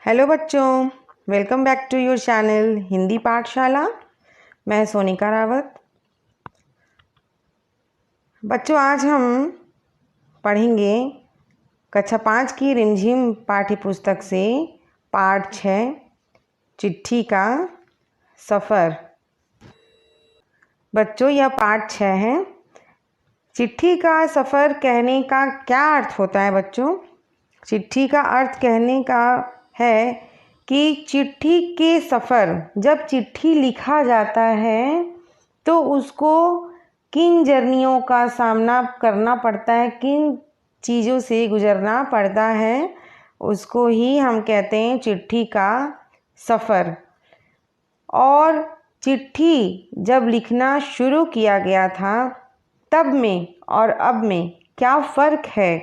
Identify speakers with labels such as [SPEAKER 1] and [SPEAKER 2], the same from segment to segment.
[SPEAKER 1] Hello बच्चों, welcome back to your channel Hindi Pathshala. मैं सोनिका रावत। बच्चों, आज हम पढ़ेंगे कक्षा 5 की रिमझिम पाठ्य पुस्तक से पाठ 6 चिट्ठी का सफ़र। बच्चों, यह पाठ 6 है। चिट्ठी का सफ़र कहने का क्या अर्थ होता है बच्चों? चिट्ठी का अर्थ कहने का है कि चिट्ठी के सफ़र, जब चिट्ठी लिखा जाता है तो उसको किन जर्नियों का सामना करना पड़ता है, किन चीज़ों से गुजरना पड़ता है, उसको ही हम कहते हैं चिट्ठी का सफ़र। और चिट्ठी जब लिखना शुरू किया गया था तब में और अब में क्या फ़र्क है,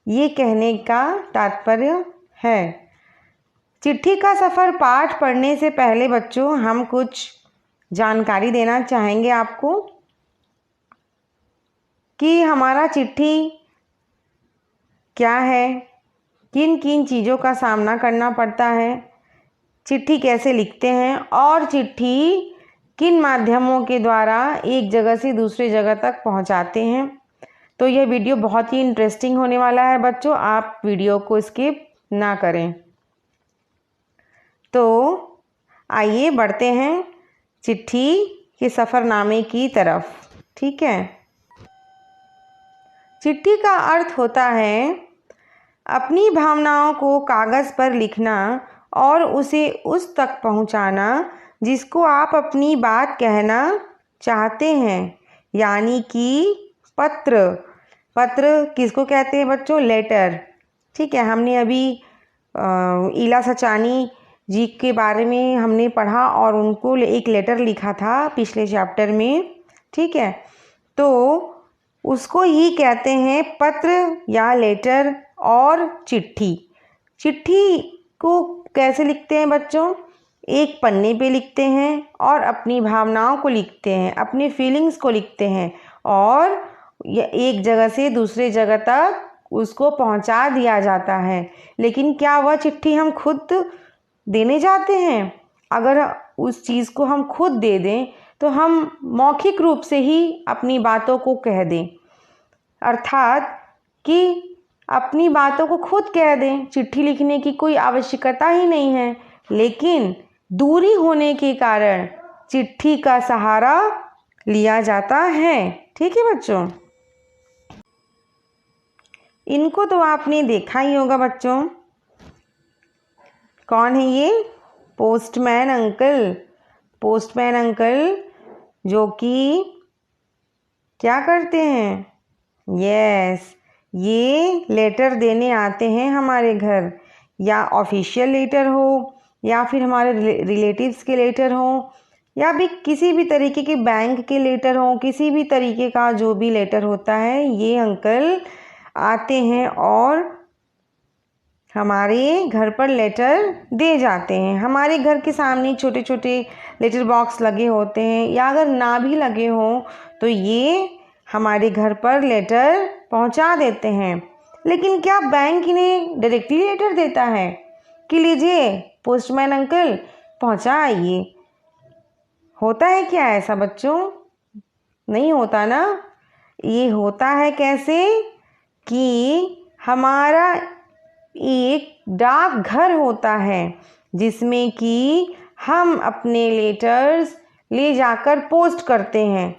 [SPEAKER 1] ये कहने का तात्पर्य है। चिट्ठी का सफ़र पाठ पढ़ने से पहले बच्चों हम कुछ जानकारी देना चाहेंगे आपको कि हमारा चिट्ठी क्या है, किन किन चीज़ों का सामना करना पड़ता है, चिट्ठी कैसे लिखते हैं और चिट्ठी किन माध्यमों के द्वारा एक जगह से दूसरी जगह तक पहुंचाते हैं। तो यह वीडियो बहुत ही इंटरेस्टिंग होने वाला है बच्चों, आप वीडियो को स्किप ना करें। तो आइए बढ़ते हैं चिट्ठी के सफ़रनामे की तरफ। ठीक है। चिट्ठी का अर्थ होता है अपनी भावनाओं को कागज़ पर लिखना और उसे उस तक पहुंचाना जिसको आप अपनी बात कहना चाहते हैं, यानी कि पत्र किसको कहते हैं बच्चों? लेटर। ठीक है। हमने अभी ईला सचानी जी के बारे में हमने पढ़ा और उनको एक लेटर लिखा था पिछले चैप्टर में। ठीक है। तो उसको ही कहते हैं पत्र या लेटर। और चिट्ठी को कैसे लिखते हैं बच्चों? एक पन्ने पे लिखते हैं और अपनी भावनाओं को लिखते हैं, अपनी फीलिंग्स को लिखते हैं और एक जगह से दूसरे जगह तक उसको पहुंचा दिया जाता है। लेकिन क्या वह चिट्ठी हम खुद देने जाते हैं? अगर उस चीज़ को हम खुद दे दें तो हम मौखिक रूप से ही अपनी बातों को कह दें, अर्थात कि अपनी बातों को खुद कह दें। चिट्ठी लिखने की कोई आवश्यकता ही नहीं है, लेकिन दूरी होने के कारण चिट्ठी का सहारा लिया जाता है। ठीक है बच्चों, इनको तो आपने देखा ही होगा बच्चों। कौन है ये? Postman uncle. पोस्टमैन अंकल जो कि क्या करते हैं? यस, ये लेटर देने आते हैं हमारे घर, या ऑफिशियल लेटर हो या फिर हमारे रिलेटिव्स के लेटर हो या भी किसी भी तरीके के बैंक के लेटर हो, किसी भी तरीके का जो भी लेटर होता है, ये अंकल आते हैं और हमारे घर पर लेटर दे जाते हैं। हमारे घर के सामने छोटे छोटे लेटर बॉक्स लगे होते हैं, या अगर ना भी लगे हों तो ये हमारे घर पर लेटर पहुंचा देते हैं। लेकिन क्या बैंक इन्हें डायरेक्टली लेटर देता है कि लीजिए पोस्टमैन अंकल पहुंचाइए? होता है क्या ऐसा बच्चों? नहीं होता ना। ये होता है कैसे कि हमारा एक डाकघर होता है जिसमें कि हम अपने लेटर्स ले जाकर पोस्ट करते हैं।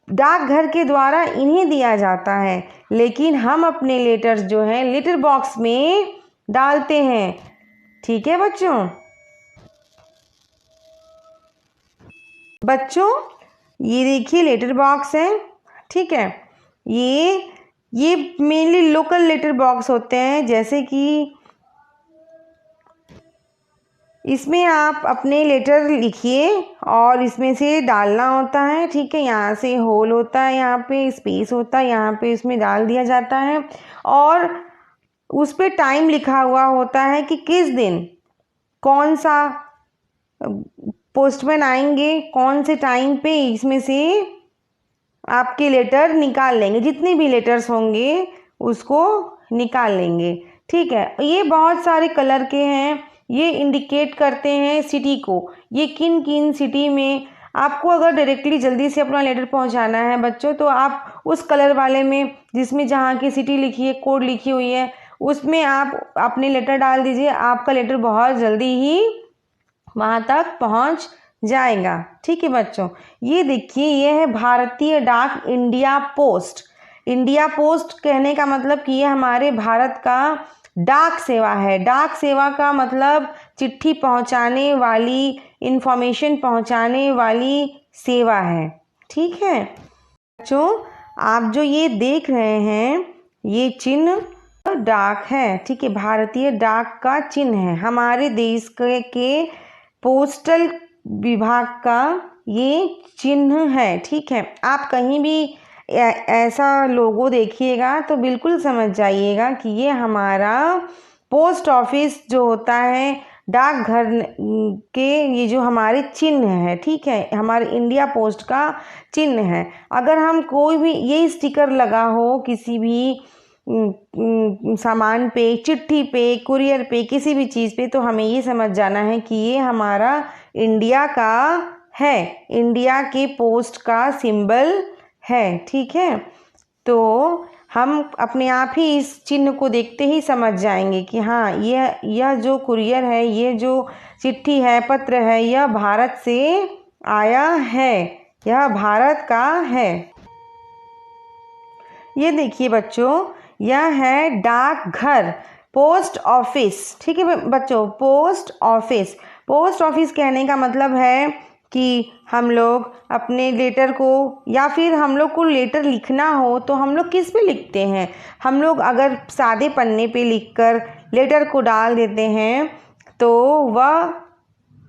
[SPEAKER 1] डाकघर के द्वारा इन्हें दिया जाता है, लेकिन हम अपने लेटर्स जो हैं लेटर बॉक्स में डालते हैं। ठीक है बच्चों। बच्चों, ये देखिए लेटर बॉक्स है। ठीक है। ये मेनली लोकल लेटर बॉक्स होते हैं, जैसे कि इसमें आप अपने लेटर लिखिए और इसमें से डालना होता है। ठीक है। यहाँ से होल होता है, यहाँ पे स्पेस होता है, यहाँ पे इसमें डाल दिया जाता है और उस पे टाइम लिखा हुआ होता है कि किस दिन कौन सा पोस्टमैन आएंगे, कौन से टाइम पे इसमें से आपके लेटर निकाल लेंगे। जितने भी लेटर्स होंगे उसको निकाल लेंगे। ठीक है, ये बहुत सारे कलर के हैं, ये इंडिकेट करते हैं सिटी को। ये किन किन सिटी में आपको अगर डायरेक्टली जल्दी से अपना लेटर पहुंचाना है बच्चों, तो आप उस कलर वाले में जिसमें जहाँ की सिटी लिखी है, कोड लिखी हुई है, उसमें आप अपने लेटर डाल दीजिए। आपका लेटर बहुत जल्दी ही वहाँ तक पहुँच जाएगा। ठीक है बच्चों, ये देखिए, ये है भारतीय डाक इंडिया पोस्ट। इंडिया पोस्ट कहने का मतलब कि ये हमारे भारत का डाक सेवा है। डाक सेवा का मतलब चिट्ठी पहुंचाने वाली, इंफॉर्मेशन पहुंचाने वाली सेवा है। ठीक है बच्चों, आप जो ये देख रहे हैं, ये चिन्ह डाक है। ठीक है, भारतीय डाक का चिन्ह है, हमारे देश के पोस्टल विभाग का ये चिन्ह है। ठीक है, आप कहीं भी ऐसा लोगो देखिएगा तो बिल्कुल समझ जाइएगा कि ये हमारा पोस्ट ऑफिस जो होता है, डाकघर के ये जो हमारे चिन्ह है। ठीक है, हमारे इंडिया पोस्ट का चिन्ह है। अगर हम कोई भी ये स्टिकर लगा हो किसी भी सामान पे, चिट्ठी पे, कुरियर पे, किसी भी चीज़ पे, तो हमें ये समझ जाना है कि ये हमारा इंडिया का है, इंडिया के पोस्ट का सिंबल है। ठीक है, तो हम अपने आप ही इस चिन्ह को देखते ही समझ जाएंगे कि हाँ, यह जो कुरियर है, ये जो चिट्ठी है, पत्र है, यह भारत से आया है, यह भारत का है। ये देखिए बच्चों, यह है डाकघर, पोस्ट ऑफिस। ठीक है बच्चों, पोस्ट ऑफिस। पोस्ट ऑफिस कहने का मतलब है कि हम लोग अपने लेटर को, या फिर हम लोग को लेटर लिखना हो तो हम लोग किस पे लिखते हैं? हम लोग अगर सादे पन्ने पे लिखकर लेटर को डाल देते हैं तो वह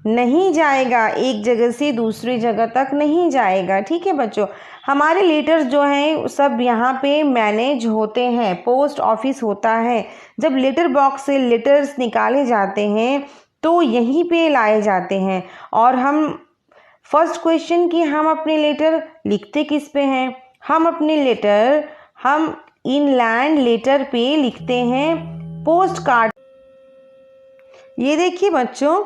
[SPEAKER 1] नहीं जाएगा, एक जगह से दूसरी जगह तक नहीं जाएगा। ठीक है बच्चों, हमारे लेटर्स जो हैं सब यहाँ पे मैनेज होते हैं, पोस्ट ऑफिस होता है। जब लेटर बॉक्स से लेटर्स निकाले जाते हैं तो यहीं पे लाए जाते हैं। और हम फर्स्ट क्वेश्चन कि हम अपने लेटर लिखते किस पे हैं? हम अपने लेटर हम इनलैंड लेटर पे लिखते हैं, पोस्ट कार्ड। ये देखिए बच्चों,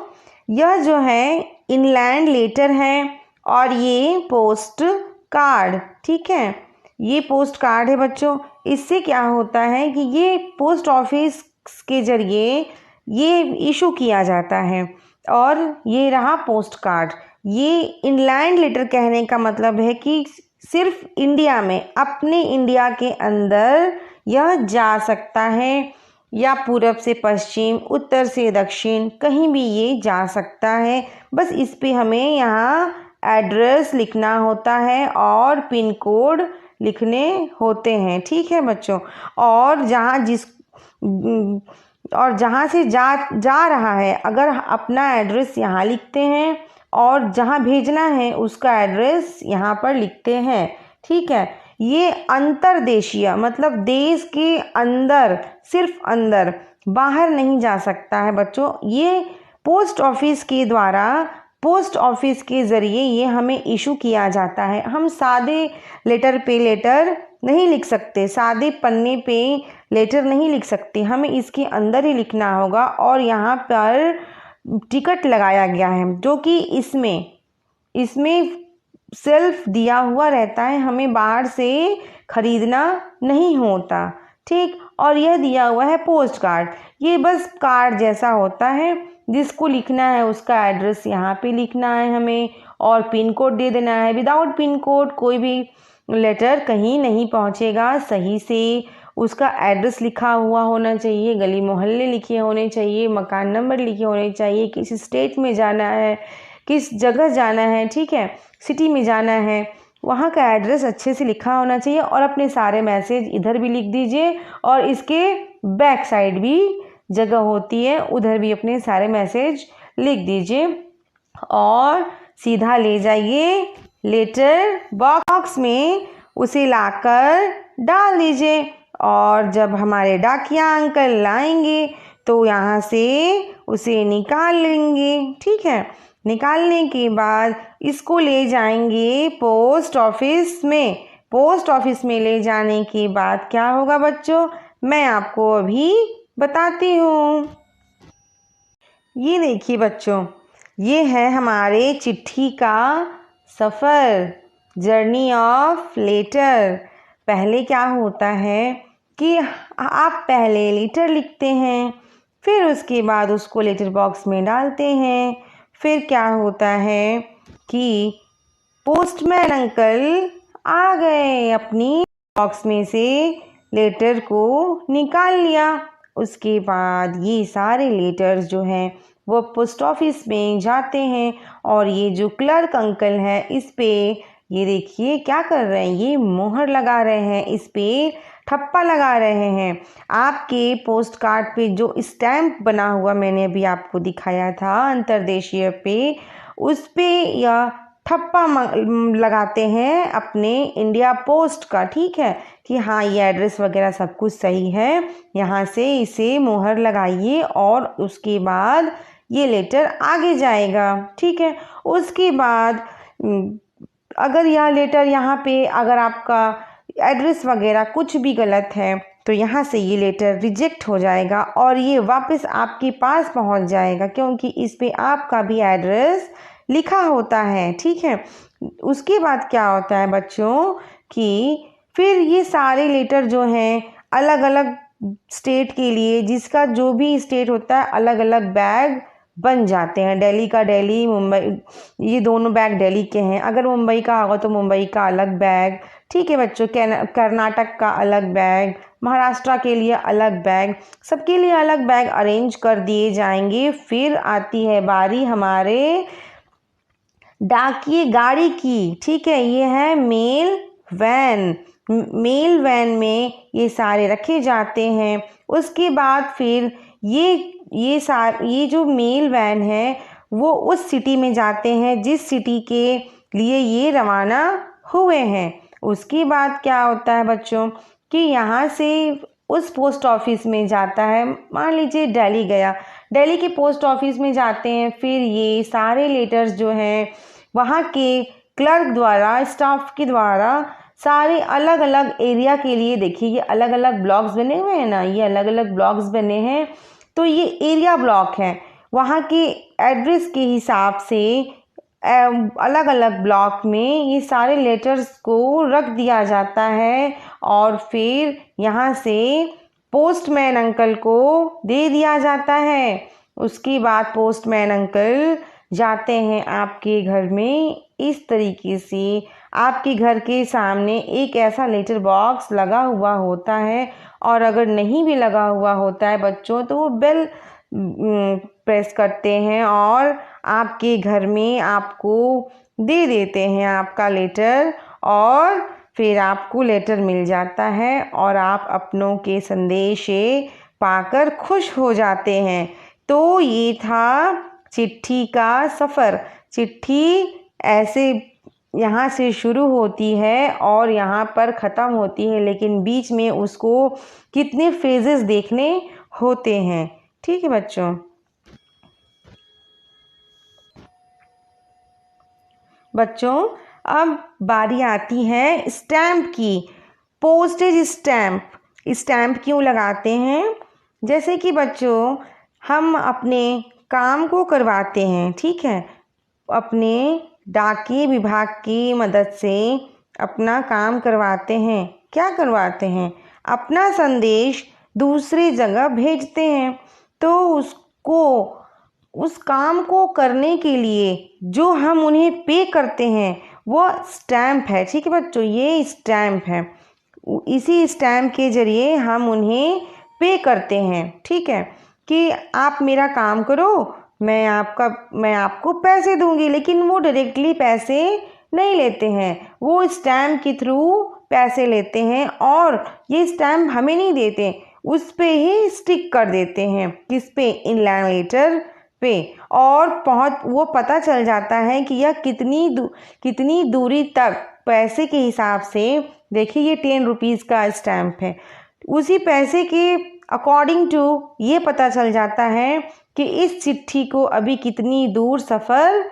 [SPEAKER 1] यह जो है इनलैंड लेटर है और ये पोस्ट कार्ड। ठीक है, ये पोस्ट कार्ड है बच्चों। इससे क्या होता है कि ये पोस्ट ऑफिस के जरिए ये इशू किया जाता है। और ये रहा पोस्ट कार्ड। ये इनलैंड लेटर कहने का मतलब है कि सिर्फ इंडिया में, अपने इंडिया के अंदर यह जा सकता है, या पूरब से पश्चिम, उत्तर से दक्षिण, कहीं भी ये जा सकता है। बस इस पे हमें यहाँ एड्रेस लिखना होता है और पिन कोड लिखने होते हैं। ठीक है बच्चों, और जहाँ से जा रहा है, अगर अपना एड्रेस यहाँ लिखते हैं और जहाँ भेजना है उसका एड्रेस यहाँ पर लिखते हैं। ठीक है, ये अंतर्देशीय मतलब देश के अंदर, सिर्फ अंदर, बाहर नहीं जा सकता है बच्चों। ये पोस्ट ऑफिस के द्वारा, पोस्ट ऑफिस के ज़रिए ये हमें इशू किया जाता है। हम सादे लेटर पे लेटर नहीं लिख सकते, सादे पन्ने पे लेटर नहीं लिख सकते, हमें इसके अंदर ही लिखना होगा। और यहाँ पर टिकट लगाया गया है जो कि इसमें सेल्फ दिया हुआ रहता है, हमें बाहर से खरीदना नहीं होता। ठीक, और यह दिया हुआ है पोस्ट कार्ड। ये बस कार्ड जैसा होता है, जिसको लिखना है उसका एड्रेस यहाँ पे लिखना है हमें, और पिन कोड दे देना है। विदाउट पिन कोड कोई भी लेटर कहीं नहीं पहुँचेगा। सही से उसका एड्रेस लिखा हुआ होना चाहिए, गली मोहल्ले लिखे होने चाहिए, मकान नंबर लिखे होने चाहिए, किस स्टेट में जाना है, किस जगह जाना है, ठीक है, सिटी में जाना है, वहाँ का एड्रेस अच्छे से लिखा होना चाहिए। और अपने सारे मैसेज इधर भी लिख दीजिए, और इसके बैक साइड भी जगह होती है, उधर भी अपने सारे मैसेज लिख दीजिए और सीधा ले जाइए लेटर बॉक्स में, उसे लाकर डाल दीजिए। और जब हमारे डाकिया अंकल लाएंगे तो यहाँ से उसे निकाल लेंगे। ठीक है, निकालने के बाद इसको ले जाएंगे पोस्ट ऑफिस में। पोस्ट ऑफिस में ले जाने के बाद क्या होगा बच्चों, मैं आपको अभी बताती हूँ। ये देखिए बच्चों, ये है हमारे चिट्ठी का सफ़र, जर्नी ऑफ लेटर। पहले क्या होता है कि आप पहले लेटर लिखते हैं, फिर उसके बाद उसको लेटर बॉक्स में डालते हैं। फिर क्या होता है कि पोस्टमैन अंकल आ गए, अपनी बॉक्स में से लेटर को निकाल लिया। उसके बाद ये सारे लेटर्स जो हैं वो पोस्ट ऑफिस में जाते हैं, और ये जो क्लर्क अंकल हैं इस पे ये देखिए क्या कर रहे हैं, ये मोहर लगा रहे हैं, इस पे ठप्पा लगा रहे हैं। आपके पोस्ट कार्ड पे जो स्टैम्प बना हुआ मैंने अभी आपको दिखाया था अंतर्देशीय पे, उस पे या ठप्पा लगाते हैं अपने इंडिया पोस्ट का, ठीक है, कि हाँ ये एड्रेस वगैरह सब कुछ सही है, यहाँ से इसे मोहर लगाइए और उसके बाद ये लेटर आगे जाएगा, ठीक है। उसके बाद अगर यह लेटर यहाँ पे अगर आपका एड्रेस वगैरह कुछ भी गलत है तो यहाँ से ये लेटर रिजेक्ट हो जाएगा और ये वापस आपके पास पहुँच जाएगा, क्योंकि इस पे आपका भी एड्रेस लिखा होता है, ठीक है। उसके बाद क्या होता है बच्चों कि फिर ये सारे लेटर जो हैं अलग अलग स्टेट के लिए, जिसका जो भी स्टेट होता है अलग अलग बैग बन जाते हैं। दिल्ली का दिल्ली, मुंबई, ये दोनों बैग दिल्ली के हैं। अगर मुंबई का होगा तो मुंबई का अलग बैग, ठीक है बच्चों। कर्नाटक का अलग बैग, महाराष्ट्र के लिए अलग बैग, सबके लिए अलग बैग अरेंज कर दिए जाएंगे। फिर आती है बारी हमारे डाकिए गाड़ी की, ठीक है। ये है मेल वैन। मेल वैन में ये सारे रखे जाते हैं। उसके बाद फिर ये जो मेल वैन है वो उस सिटी में जाते हैं जिस सिटी के लिए ये रवाना हुए हैं। उसके बाद क्या होता है बच्चों कि यहाँ से उस पोस्ट ऑफिस में जाता है, मान लीजिए दिल्ली गया, दिल्ली के पोस्ट ऑफिस में जाते हैं। फिर ये सारे लेटर्स जो हैं वहाँ के क्लर्क द्वारा, स्टाफ के द्वारा सारे अलग अलग एरिया के लिए, देखिए ये अलग अलग ब्लॉक्स बने हुए हैं ना, ये अलग अलग ब्लॉक्स बने हैं, तो ये एरिया ब्लॉक है। वहाँ के एड्रेस के हिसाब से अलग अलग ब्लॉक में ये सारे लेटर्स को रख दिया जाता है और फिर यहाँ से पोस्टमैन अंकल को दे दिया जाता है। उसके बाद पोस्टमैन अंकल जाते हैं आपके घर में। इस तरीके से आपके घर के सामने एक ऐसा लेटर बॉक्स लगा हुआ होता है, और अगर नहीं भी लगा हुआ होता है बच्चों तो वो बेल प्रेस करते हैं और आपके घर में आपको दे देते हैं आपका लेटर, और फिर आपको लेटर मिल जाता है और आप अपनों के संदेश पाकर खुश हो जाते हैं। तो ये था चिट्ठी का सफ़र। चिट्ठी ऐसे यहाँ से शुरू होती है और यहाँ पर ख़त्म होती है, लेकिन बीच में उसको कितने फेजेस देखने होते हैं, ठीक है बच्चों। बच्चों अब बारी आती है स्टैम्प की। पोस्टेज स्टैम्प, स्टैम्प क्यों लगाते हैं? जैसे कि बच्चों हम अपने काम को करवाते हैं, ठीक है, अपने डाकिए विभाग की मदद से अपना काम करवाते हैं। क्या करवाते हैं? अपना संदेश दूसरी जगह भेजते हैं। तो उस काम को करने के लिए जो हम उन्हें पे करते हैं वो स्टैम्प है, ठीक है बच्चों, ये स्टैम्प है। इसी स्टैम्प के ज़रिए हम उन्हें पे करते हैं, ठीक है, कि आप मेरा काम करो, मैं आपको पैसे दूंगी। लेकिन वो डायरेक्टली पैसे नहीं लेते हैं, वो स्टैम्प के थ्रू पैसे लेते हैं, और ये स्टैम्प हमें नहीं देते, उस पे ही स्टिक कर देते हैं। किस पे? इनलैंड लेटर पे। और वो पता चल जाता है कि यह कितनी दूरी तक, पैसे के हिसाब से, देखिए ये 10 रुपीज़ का स्टैम्प है, उसी पैसे के अकॉर्डिंग टू ये पता चल जाता है कि इस चिट्ठी को अभी कितनी दूर सफ़र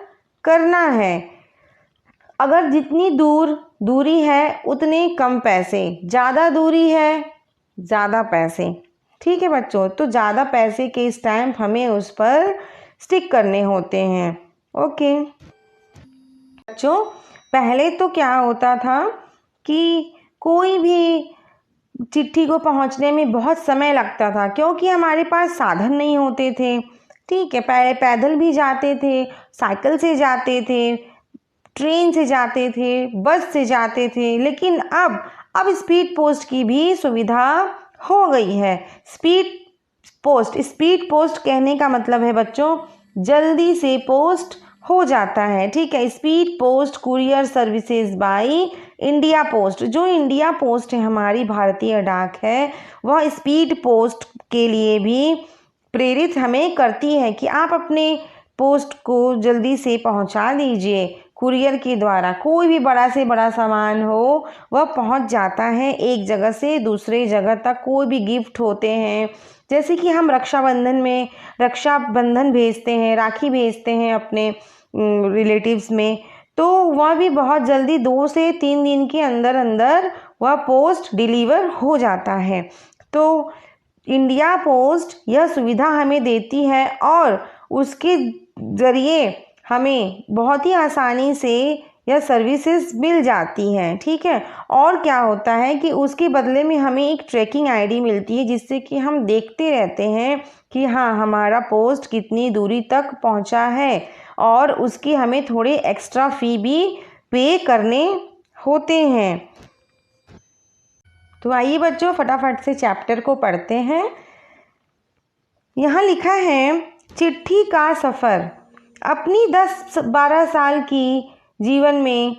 [SPEAKER 1] करना है। अगर जितनी दूरी है उतने कम पैसे, ज़्यादा दूरी है ज़्यादा पैसे, ठीक है बच्चों, तो ज़्यादा पैसे के स्टैम्प हमें उस पर स्टिक करने होते हैं। ओके बच्चों, पहले तो क्या होता था कि कोई भी चिट्ठी को पहुंचने में बहुत समय लगता था, क्योंकि हमारे पास साधन नहीं होते थे। ठीक है, पहले पैदल भी जाते थे, साइकिल से जाते थे, ट्रेन से जाते थे, बस से जाते थे, लेकिन अब स्पीड पोस्ट की भी सुविधा हो गई है। स्पीड पोस्ट कहने का मतलब है बच्चों, जल्दी से पोस्ट हो जाता है। ठीक है, speed post courier services by India post. जो इंडिया पोस्ट है, हमारी भारतीय डाक है, वह स्पीड पोस्ट के लिए भी प्रेरित हमें करती है कि आप अपने पोस्ट को जल्दी से पहुंचा दीजिए। कुरियर के द्वारा कोई भी बड़ा से बड़ा सामान हो वह पहुंच जाता है एक जगह से दूसरे जगह तक। कोई भी गिफ्ट होते हैं, जैसे कि हम रक्षाबंधन भेजते हैं, राखी भेजते हैं अपने रिलेटिव्स में, तो वह भी बहुत जल्दी 2 से 3 दिन के अंदर अंदर वह पोस्ट डिलीवर हो जाता है। तो इंडिया पोस्ट यह सुविधा हमें देती है और उसके ज़रिए हमें बहुत ही आसानी से यह सर्विसेज मिल जाती हैं। ठीक है, और क्या होता है कि उसके बदले में हमें एक ट्रैकिंग आईडी मिलती है, जिससे कि हम देखते रहते हैं कि हाँ, हमारा पोस्ट कितनी दूरी तक पहुंचा है, और उसकी हमें थोड़े एक्स्ट्रा फ़ी भी पे करने होते हैं। तो आइए बच्चों, फटाफट से चैप्टर को पढ़ते हैं। यहाँ लिखा है, चिट्ठी का सफ़र। अपनी 10-12 साल की जीवन में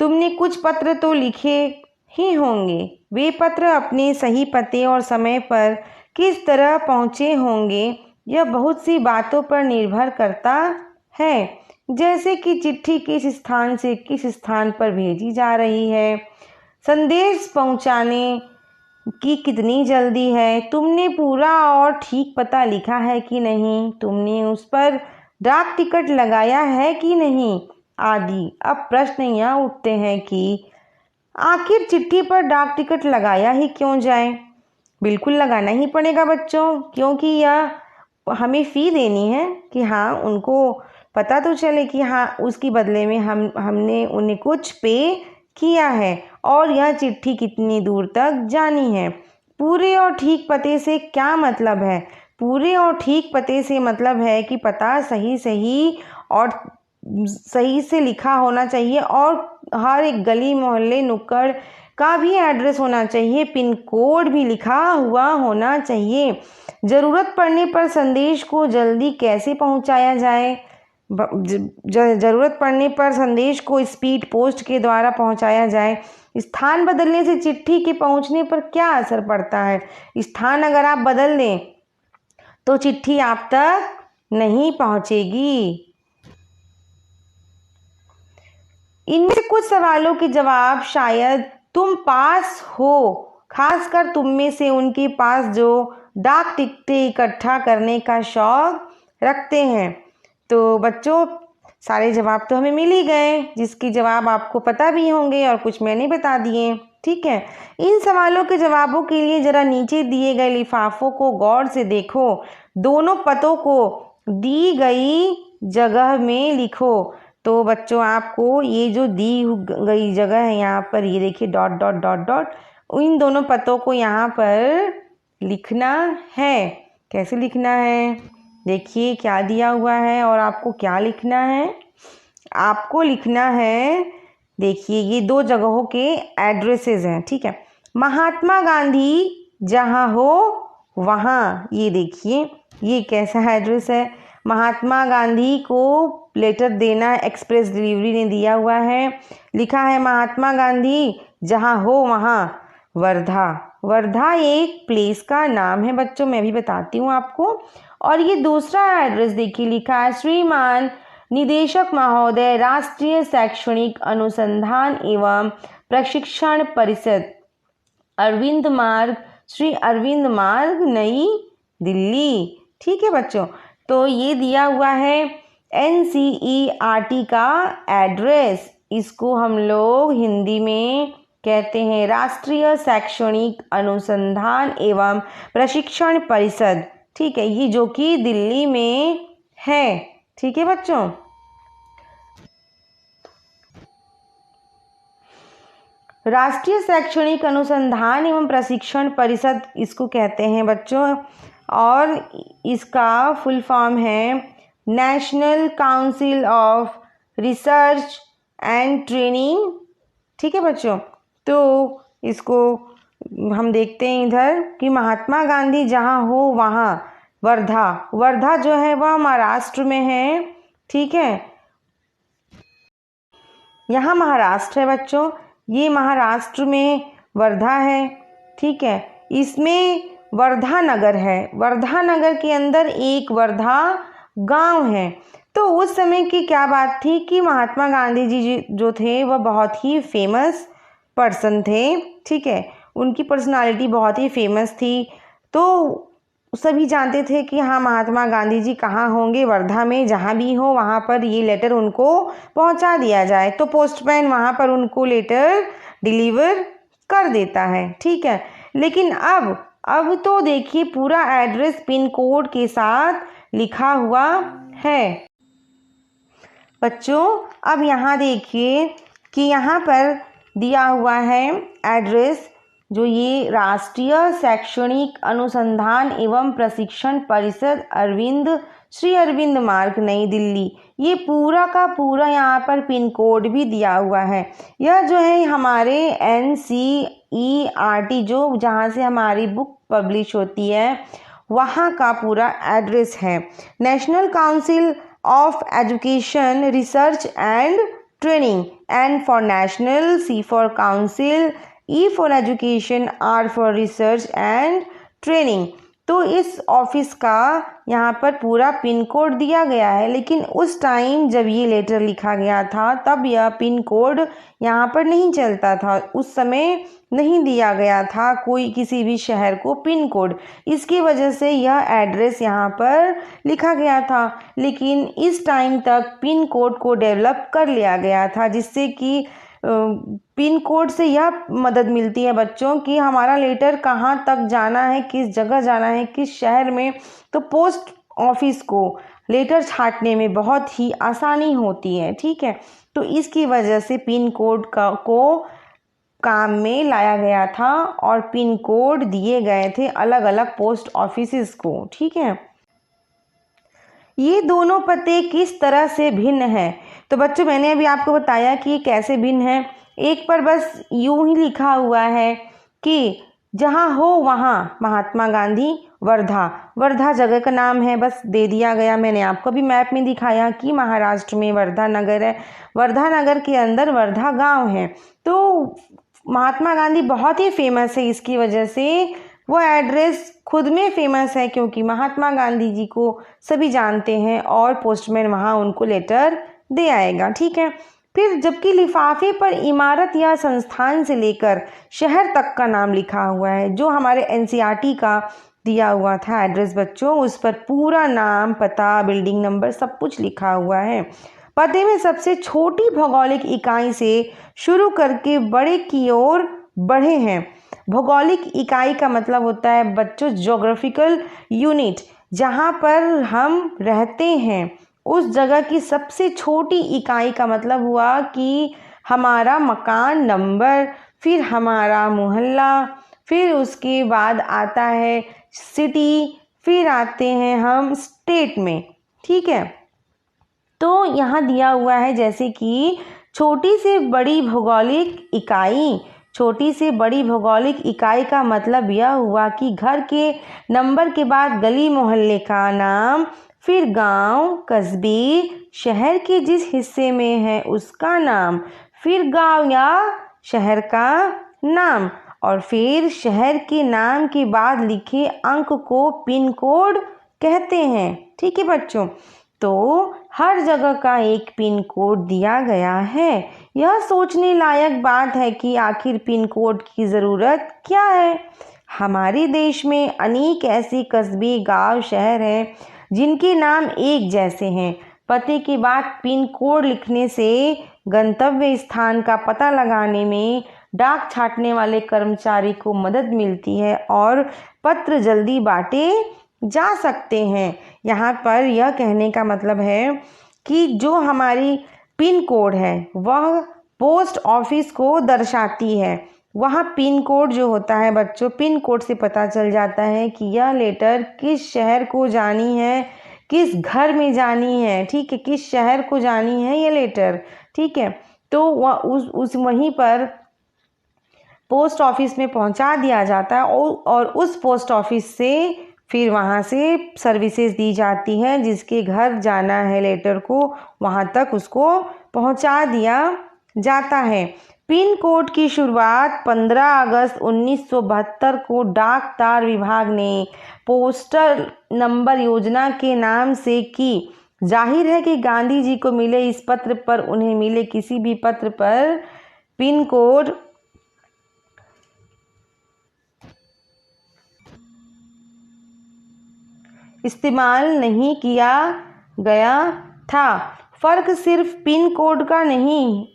[SPEAKER 1] तुमने कुछ पत्र तो लिखे ही होंगे। वे पत्र अपने सही पते और समय पर किस तरह पहुँचे होंगे, यह बहुत सी बातों पर निर्भर करता है, जैसे कि चिट्ठी किस स्थान से किस स्थान पर भेजी जा रही है, संदेश पहुँचाने की कितनी जल्दी है, तुमने पूरा और ठीक पता लिखा है कि नहीं, तुमने उस पर डाक टिकट लगाया है कि नहीं, आदि। अब प्रश्न यह उठते हैं कि आखिर चिट्ठी पर डाक टिकट लगाया ही क्यों जाए। बिल्कुल लगाना ही पड़ेगा बच्चों, क्योंकि यह हमें फ़ी देनी है कि हाँ, उनको पता तो चले कि हाँ, उसकी बदले में हमने उन्हें कुछ पे किया है और यह चिट्ठी कितनी दूर तक जानी है। पूरे और ठीक पते से क्या मतलब है? पूरे और ठीक पते से मतलब है कि पता सही और सही से लिखा होना चाहिए, और हर एक गली मोहल्ले नुक्कड़ का भी एड्रेस होना चाहिए, पिन कोड भी लिखा हुआ होना चाहिए। ज़रूरत पड़ने पर संदेश को जल्दी कैसे पहुंचाया जाए? ज़रूरत पड़ने पर संदेश को स्पीड पोस्ट के द्वारा पहुंचाया जाए। स्थान बदलने से चिट्ठी के पहुंचने पर क्या असर पड़ता है? स्थान अगर आप बदल दें तो चिट्ठी आप तक नहीं पहुंचेगी। इनमें से कुछ सवालों के जवाब शायद तुम पास हो, खासकर तुम में से उनके पास जो डाक टिकटें इकट्ठा करने का शौक रखते हैं। तो बच्चों, सारे जवाब तो हमें मिल ही गए, जिसके जवाब आपको पता भी होंगे और कुछ मैंने बता दिए। ठीक है, इन सवालों के जवाबों के लिए ज़रा नीचे दिए गए लिफाफों को गौर से देखो। दोनों पतों को दी गई जगह में लिखो। तो बच्चों, आपको ये जो दी गई जगह है यहाँ पर, ये देखिए डॉट डॉट डॉट डॉट, इन दोनों पतों को यहाँ पर लिखना है। कैसे लिखना है? देखिए क्या दिया हुआ है और आपको क्या लिखना है। आपको लिखना है, देखिए ये 2 जगहों के एड्रेसेस हैं। ठीक है, महात्मा गांधी जहाँ हो वहाँ, ये देखिए ये कैसा एड्रेस है। महात्मा गांधी को लेटर देना एक्सप्रेस डिलीवरी ने दिया हुआ है। लिखा है महात्मा गांधी जहाँ हो वहाँ, वर्धा। वर्धा एक प्लेस का नाम है बच्चों, मैं भी बताती हूँ आपको। और ये दूसरा एड्रेस देखिए, लिखा है श्रीमान निदेशक महोदय, राष्ट्रीय शैक्षणिक अनुसंधान एवं प्रशिक्षण परिषद, अरविंद मार्ग, श्री अरविंद मार्ग, नई दिल्ली। ठीक है बच्चों, तो ये दिया हुआ है NCERT का एड्रेस। इसको हम लोग हिंदी में कहते हैं राष्ट्रीय शैक्षणिक अनुसंधान एवं प्रशिक्षण परिषद। ठीक है, ये जो कि दिल्ली में है। ठीक है बच्चों, राष्ट्रीय शैक्षणिक अनुसंधान एवं प्रशिक्षण परिषद इसको कहते हैं बच्चों, और इसका फुल फॉर्म है national council of research and training. ठीक है बच्चों, तो इसको हम देखते हैं इधर कि महात्मा गांधी जहाँ हो वहाँ वर्धा, वर्धा जो है वह महाराष्ट्र में है। ठीक है, यहाँ महाराष्ट्र है बच्चों, ये महाराष्ट्र में वर्धा है। ठीक है, इसमें वर्धा नगर है, वर्धा नगर के अंदर एक वर्धा गांव है। तो उस समय की क्या बात थी कि महात्मा गांधी जी जो थे वह बहुत ही फेमस पर्सन थे। ठीक है, उनकी पर्सनालिटी बहुत ही फेमस थी, तो सभी जानते थे कि हाँ महात्मा गांधी जी कहाँ होंगे, वर्धा में, जहाँ भी हो वहाँ पर ये लेटर उनको पहुँचा दिया जाए। तो पोस्टमैन वहाँ पर उनको लेटर डिलीवर कर देता है। ठीक है, लेकिन अब तो देखिए पूरा एड्रेस पिन कोड के साथ लिखा हुआ है बच्चों। अब यहाँ देखिए कि यहाँ पर दिया हुआ है एड्रेस, जो ये राष्ट्रीय शैक्षणिक अनुसंधान एवं प्रशिक्षण परिषद श्री अरविंद मार्ग नई दिल्ली, ये पूरा का पूरा यहाँ पर पिन कोड भी दिया हुआ है। यह जो है हमारे NCERT जो जहाँ से हमारी बुक पब्लिश होती है वहाँ का पूरा एड्रेस है। National council of education research and training, N for national, C for council, E for education, R for research and training. तो इस ऑफिस का यहाँ पर पूरा पिन कोड दिया गया है, लेकिन उस टाइम जब ये लेटर लिखा गया था तब यह पिन कोड यहाँ पर नहीं चलता था। उस समय नहीं दिया गया था कोई किसी भी शहर को पिन कोड, इसकी वजह से यह एड्रेस यहाँ पर लिखा गया था। लेकिन इस टाइम तक पिन कोड को डेवलप कर लिया गया था, जिससे कि पिन कोड से यह मदद मिलती है बच्चों कि हमारा लेटर कहाँ तक जाना है, किस जगह जाना है, किस शहर में, तो पोस्ट ऑफिस को लेटर छांटने में बहुत ही आसानी होती है। ठीक है, तो इसकी वजह से पिन कोड को काम में लाया गया था और पिन कोड दिए गए थे अलग अलग पोस्ट ऑफिसेस को। ठीक है, ये दोनों पते किस तरह से भिन्न हैं? तो बच्चों मैंने अभी आपको बताया कि ये कैसे भिन्न है। एक पर बस यूं ही लिखा हुआ है कि जहाँ हो वहाँ महात्मा गांधी, वर्धा, वर्धा जगह का नाम है, बस दे दिया गया। मैंने आपको भी मैप में दिखाया कि महाराष्ट्र में वर्धा नगर है, वर्धा नगर के अंदर वर्धा गांव है। तो महात्मा गांधी बहुत ही फेमस है, इसकी वजह से वो एड्रेस खुद में फेमस है, क्योंकि महात्मा गांधी जी को सभी जानते हैं और पोस्टमैन वहाँ उनको लेटर दे आएगा। ठीक है, फिर जबकि लिफाफे पर इमारत या संस्थान से लेकर शहर तक का नाम लिखा हुआ है, जो हमारे NCERT का दिया हुआ था एड्रेस बच्चों, उस पर पूरा नाम, पता, बिल्डिंग नंबर सब कुछ लिखा हुआ है। पते में सबसे छोटी भौगोलिक इकाई से शुरू करके बड़े की ओर बढ़े हैं। भौगोलिक इकाई का मतलब होता है बच्चों ज्योग्राफिकल यूनिट, जहाँ पर हम रहते हैं उस जगह की सबसे छोटी इकाई का मतलब हुआ कि हमारा मकान नंबर, फिर हमारा मोहल्ला, फिर उसके बाद आता है सिटी, फिर आते हैं हम स्टेट में। ठीक है, तो यहाँ दिया हुआ है जैसे कि छोटी से बड़ी भौगोलिक इकाई, छोटी से बड़ी भौगोलिक इकाई का मतलब यह हुआ कि घर के नंबर के बाद गली मोहल्ले का नाम, फिर गांव, कस्बे, शहर के जिस हिस्से में है उसका नाम, फिर गांव या शहर का नाम, और फिर शहर के नाम के बाद लिखे अंक को पिन कोड कहते हैं। ठीक है बच्चों, तो हर जगह का एक पिन कोड दिया गया है। यह सोचने लायक बात है कि आखिर पिन कोड की ज़रूरत क्या है। हमारे देश में अनेक ऐसे कस्बे, गांव, शहर हैं जिनके नाम एक जैसे हैं। पते के बाद पिन कोड लिखने से गंतव्य स्थान का पता लगाने में डाक छाटने वाले कर्मचारी को मदद मिलती है और पत्र जल्दी बांटे जा सकते हैं। यहाँ पर यह कहने का मतलब है कि जो हमारी पिन कोड है वह पोस्ट ऑफिस को दर्शाती है। वहाँ पिन कोड जो होता है बच्चों, पिन कोड से पता चल जाता है कि यह लेटर किस शहर को जानी है, किस घर में जानी है, ठीक है, किस शहर को जानी है ये लेटर, ठीक है। तो वह उस वहीं पर पोस्ट ऑफिस में पहुंचा दिया जाता है और उस पोस्ट ऑफिस से फिर वहाँ से सर्विसेज दी जाती है। जिसके घर जाना है लेटर को वहाँ तक उसको पहुँचा दिया जाता है। पिन कोड की शुरुआत 15 अगस्त 1972 को डाक तार विभाग ने पोस्टल नंबर योजना के नाम से की। जाहिर है कि गांधी जी को मिले इस पत्र पर उन्हें मिले किसी भी पत्र पर पिन कोड इस्तेमाल नहीं किया गया था। फर्क सिर्फ पिन कोड का नहीं,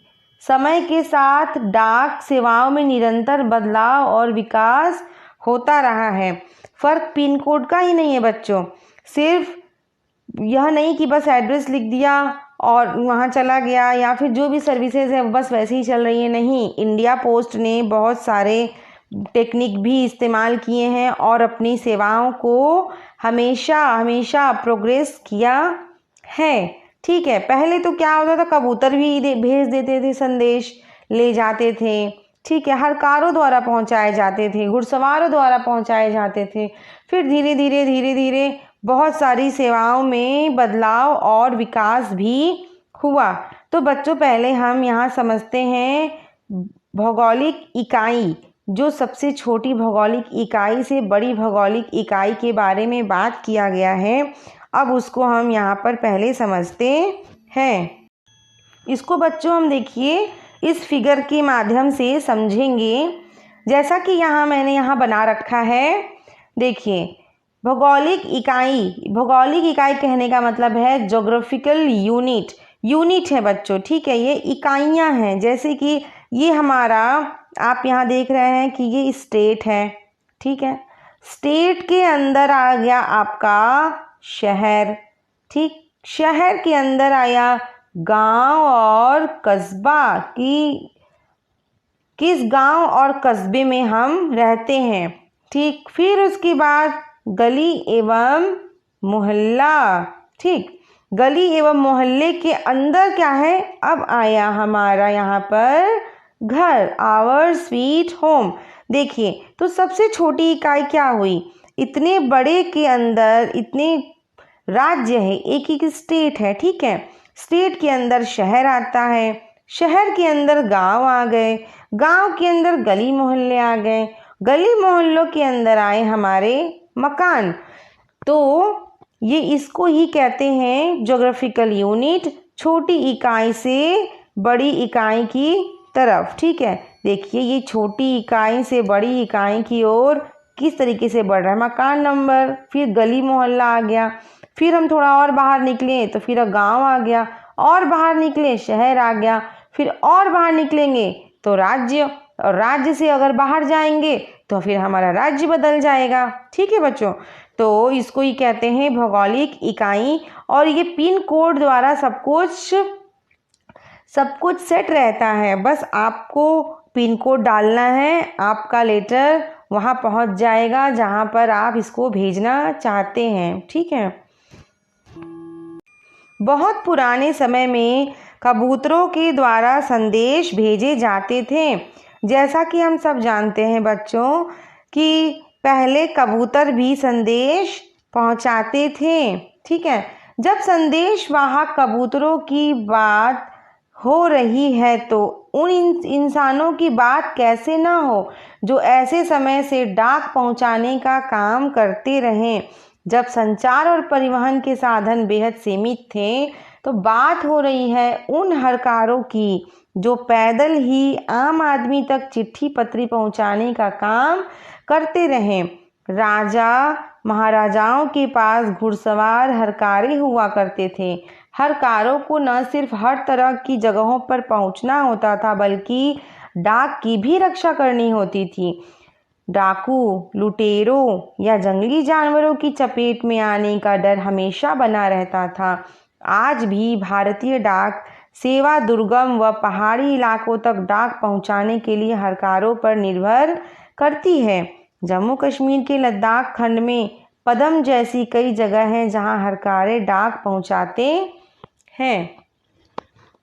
[SPEAKER 1] समय के साथ डाक सेवाओं में निरंतर बदलाव और विकास होता रहा है। फर्क पिन कोड का ही नहीं है बच्चों, सिर्फ यह नहीं कि बस एड्रेस लिख दिया और वहाँ चला गया या फिर जो भी सर्विसेज है बस वैसे ही चल रही है, नहीं। इंडिया पोस्ट ने बहुत सारे टेक्निक भी इस्तेमाल किए हैं और अपनी सेवाओं को हमेशा हमेशा प्रोग्रेस किया है, ठीक है। पहले तो क्या होता था, कबूतर भी भेज देते थे, संदेश ले जाते थे, ठीक है, हरकारों द्वारा पहुंचाए जाते थे, घुड़सवारों द्वारा पहुंचाए जाते थे। फिर धीरे धीरे बहुत सारी सेवाओं में बदलाव और विकास भी हुआ। तो बच्चों पहले हम यहाँ समझते हैं भौगोलिक इकाई, जो सबसे छोटी भौगोलिक इकाई से बड़ी भौगोलिक इकाई के बारे में बात किया गया है। अब उसको हम यहाँ पर पहले समझते हैं। इसको बच्चों हम देखिए इस फिगर के माध्यम से समझेंगे। जैसा कि मैंने यहाँ बना रखा है, देखिए भौगोलिक इकाई कहने का मतलब है ज्योग्राफिकल यूनिट। यूनिट है बच्चों, ठीक है, ये इकाइयाँ हैं। जैसे कि ये हमारा, आप यहाँ देख रहे हैं कि ये स्टेट है, ठीक है। स्टेट के अंदर आ गया आपका शहर, ठीक, शहर के अंदर आया गांव और कस्बा, कि किस गांव और कस्बे में हम रहते हैं, ठीक। फिर उसके बाद गली एवं मोहल्ला, ठीक, गली एवं मोहल्ले के अंदर क्या है, अब आया हमारा यहाँ पर घर, आवर स्वीट होम। देखिए तो सबसे छोटी इकाई क्या हुई, इतने बड़े के अंदर इतने राज्य है, एक स्टेट है, ठीक है। स्टेट के अंदर शहर आता है, शहर के अंदर गांव आ गए, गांव के अंदर गली मोहल्ले आ गए, गली मोहल्लों के अंदर आए हमारे मकान। तो ये इसको ही कहते हैं ज्योग्राफिकल यूनिट, छोटी इकाई से बड़ी इकाई की तरफ, ठीक है। देखिए ये छोटी इकाई से बड़ी इकाई की ओर किस तरीके से बढ़ रहा है, मकान नंबर, फिर गली मोहल्ला आ गया, फिर हम थोड़ा और बाहर निकले तो फिर गांव आ गया, और बाहर निकले शहर आ गया, फिर और बाहर निकलेंगे तो राज्य, और राज्य से अगर बाहर जाएंगे तो फिर हमारा राज्य बदल जाएगा, ठीक है बच्चों। तो इसको ही कहते हैं भौगोलिक इकाई। और ये पिन कोड द्वारा सब कुछ सेट रहता है, बस आपको पिन कोड डालना है, आपका लेटर वहाँ पहुँच जाएगा जहाँ पर आप इसको भेजना चाहते हैं, ठीक है। बहुत पुराने समय में कबूतरों के द्वारा संदेश भेजे जाते थे। जैसा कि हम सब जानते हैं बच्चों कि पहले कबूतर भी संदेश पहुंचाते थे, ठीक है। जब संदेश वाहक कबूतरों की बात हो रही है तो उन इंसानों की बात कैसे ना हो जो ऐसे समय से डाक पहुंचाने का काम करते रहें। जब संचार और परिवहन के साधन बेहद सीमित थे तो बात हो रही है उन हरकारों की जो पैदल ही आम आदमी तक चिट्ठी पत्री पहुंचाने का काम करते रहें। राजा महाराजाओं के पास घुड़सवार हरकारे हुआ करते थे। हरकारों को न सिर्फ हर तरह की जगहों पर पहुंचना होता था बल्कि डाक की भी रक्षा करनी होती थी। डाकू, लुटेरों या जंगली जानवरों की चपेट में आने का डर हमेशा बना रहता था। आज भी भारतीय डाक सेवा दुर्गम व पहाड़ी इलाकों तक डाक पहुंचाने के लिए हरकारों पर निर्भर करती है। जम्मू कश्मीर के लद्दाख खंड में पदम जैसी कई जगह हैं जहां हरकारे डाक पहुंचाते हैं।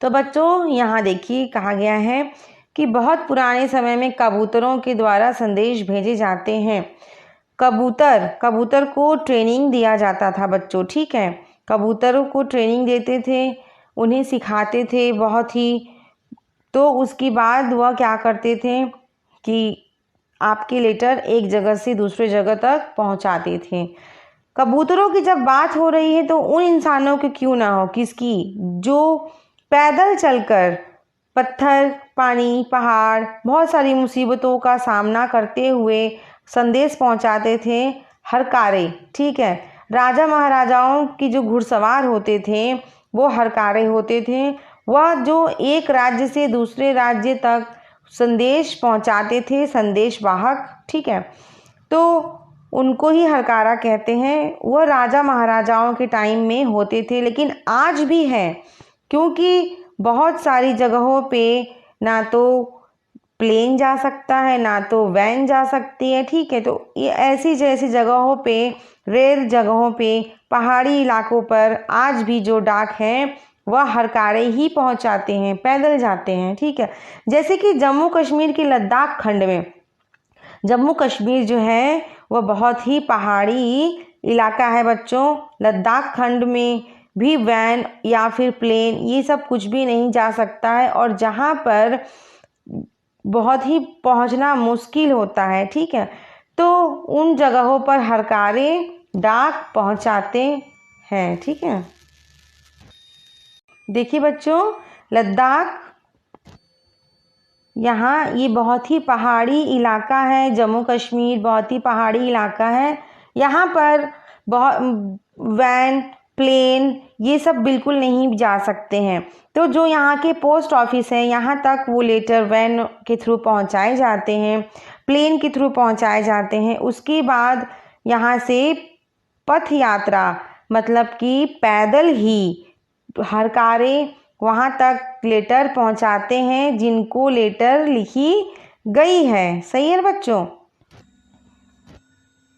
[SPEAKER 1] तो बच्चों यहाँ देखिए कहा गया है कि बहुत पुराने समय में कबूतरों के द्वारा संदेश भेजे जाते हैं। कबूतर को ट्रेनिंग दिया जाता था बच्चों, ठीक है। कबूतरों को ट्रेनिंग देते थे, उन्हें सिखाते थे बहुत ही। तो उसके बाद वह क्या करते थे कि आपके लेटर एक जगह से दूसरे जगह तक पहुंचाते थे। कबूतरों की जब बात हो रही है तो उन इंसानों की क्यों ना हो, किसकी, जो पैदल चलकर पत्थर, पानी, पहाड़, बहुत सारी मुसीबतों का सामना करते हुए संदेश पहुंचाते थे, हरकारे, ठीक है। राजा महाराजाओं की जो घुड़सवार होते थे वो हरकारे होते थे। वह जो एक राज्य से दूसरे राज्य तक संदेश पहुंचाते थे, संदेश वाहक, ठीक है। तो उनको ही हरकारा कहते हैं। वह राजा महाराजाओं के टाइम में होते थे, लेकिन आज भी है, क्योंकि बहुत सारी जगहों पे ना तो प्लेन जा सकता है ना तो वैन जा सकती है, ठीक है। तो ये ऐसी जैसी जगहों पे, रेल जगहों पे, पहाड़ी इलाकों पर आज भी जो डाक है वह हरकारे ही पहुंचाते हैं, पैदल जाते हैं, ठीक है। जैसे कि जम्मू कश्मीर के लद्दाख खंड में, जम्मू कश्मीर जो है वह बहुत ही पहाड़ी इलाका है बच्चों। लद्दाख खंड में भी वैन या फिर प्लेन ये सब कुछ भी नहीं जा सकता है, और जहाँ पर बहुत ही पहुँचना मुश्किल होता है, ठीक है। तो उन जगहों पर हरकारे डाक पहुँचाते हैं, ठीक है। देखिए बच्चों, लद्दाख यहाँ ये बहुत ही पहाड़ी इलाका है। जम्मू कश्मीर बहुत ही पहाड़ी इलाका है। यहाँ पर बहुत वैन, प्लेन ये सब बिल्कुल नहीं जा सकते हैं। तो जो यहाँ के पोस्ट ऑफिस हैं, यहाँ तक वो लेटर वैन के थ्रू पहुँचाए जाते हैं, प्लेन के थ्रू पहुँचाए जाते हैं। उसके बाद यहाँ से पथ यात्रा, मतलब कि पैदल ही हरकारे वहाँ तक लेटर पहुँचाते हैं जिनको लेटर लिखी गई है। सही है बच्चों।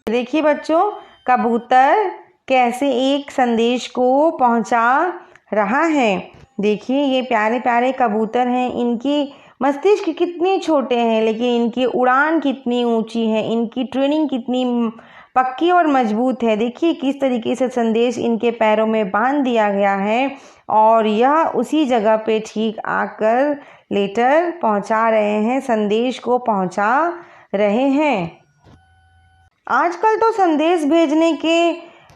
[SPEAKER 1] देखिए बच्चों, कबूतर कैसे एक संदेश को पहुँचा रहा है। देखिए ये प्यारे प्यारे कबूतर हैं, इनकी मस्तिष्क कितने छोटे हैं लेकिन इनकी उड़ान कितनी ऊंची है, इनकी ट्रेनिंग कितनी पक्की और मजबूत है। देखिए किस तरीके से संदेश इनके पैरों में बांध दिया गया है और यह उसी जगह पे ठीक आकर लेटर पहुंचा रहे हैं, संदेश को पहुंचा रहे हैं। आजकल तो संदेश भेजने के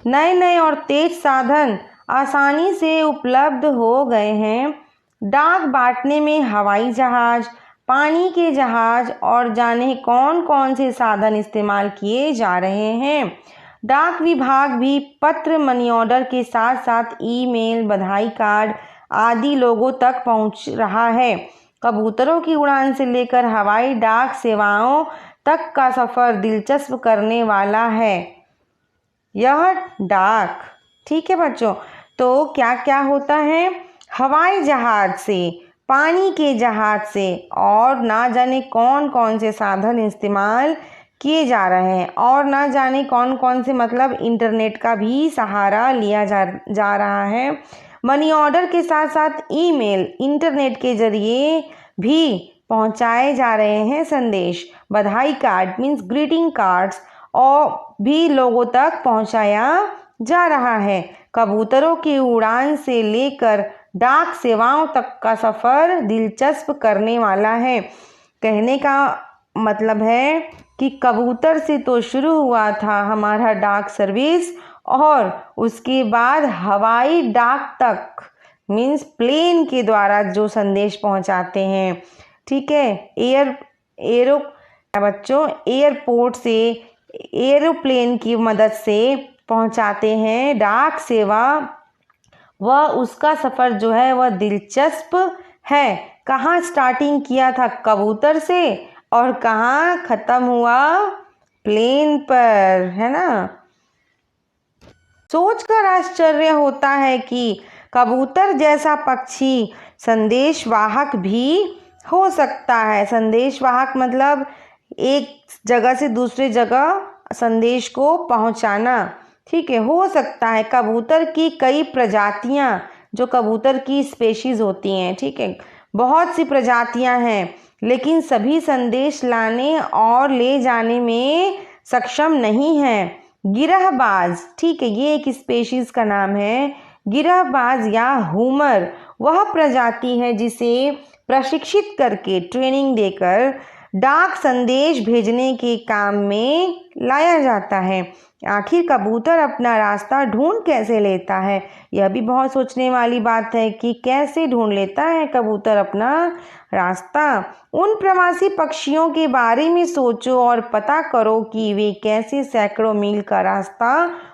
[SPEAKER 1] नए नए और तेज साधन आसानी से उपलब्ध हो गए हैं। डाक बांटने में हवाई जहाज, पानी के जहाज और जाने कौन कौन से साधन इस्तेमाल किए जा रहे हैं। डाक विभाग भी पत्र, मनी ऑर्डर के साथ साथ ईमेल, बधाई कार्ड आदि लोगों तक पहुंच रहा है। कबूतरों की उड़ान से लेकर हवाई डाक सेवाओं तक का सफ़र दिलचस्प करने वाला है यह डाक, ठीक है बच्चों। तो क्या क्या होता है, हवाई जहाज से, पानी के जहाज से और ना जाने कौन कौन से साधन इस्तेमाल किए जा रहे हैं, और ना जाने कौन कौन से, मतलब इंटरनेट का भी सहारा लिया जा रहा है। मनी ऑर्डर के साथ साथ ईमेल, इंटरनेट के जरिए भी पहुंचाए जा रहे हैं संदेश। बधाई कार्ड मीन्स ग्रीटिंग कार्ड्स और भी लोगों तक पहुंचाया जा रहा है। कबूतरों की उड़ान से लेकर डाक सेवाओं तक का सफ़र दिलचस्प करने वाला है। कहने का मतलब है कि कबूतर से तो शुरू हुआ था हमारा डाक सर्विस, और उसके बाद हवाई डाक तक मीन्स प्लेन के द्वारा जो संदेश पहुंचाते हैं, ठीक है। बच्चों एयरपोर्ट से, एरोप्लेन की मदद से पहुंचाते हैं डाक सेवा। वह उसका सफ़र जो है वह दिलचस्प है। कहाँ स्टार्टिंग किया था? कबूतर से, और कहाँ खत्म हुआ? प्लेन पर, है ना। सोचकर आश्चर्य होता है कि कबूतर जैसा पक्षी संदेशवाहक भी हो सकता है। संदेशवाहक मतलब एक जगह से दूसरे जगह संदेश को पहुंचाना, ठीक है, हो सकता है। कबूतर की कई प्रजातियां, जो कबूतर की स्पेशीज होती हैं, ठीक है, बहुत सी प्रजातियां हैं, लेकिन सभी संदेश लाने और ले जाने में सक्षम नहीं हैं। गिरहबाज, ठीक है, ये एक स्पेशीज का नाम है। गिरहबाज या हुमर वह प्रजाति है जिसे प्रशिक्षित करके, ट्रेनिंग देकर डाक संदेश भेजने के काम में लाया जाता है। आखिर कबूतर अपना रास्ता ढूंढ कैसे लेता है? यह भी बहुत सोचने वाली बात है कि कैसे ढूंढ लेता है कबूतर अपना रास्ता। उन प्रवासी पक्षियों के बारे में सोचो और पता करो कि वे कैसे सैकड़ों मील का रास्ता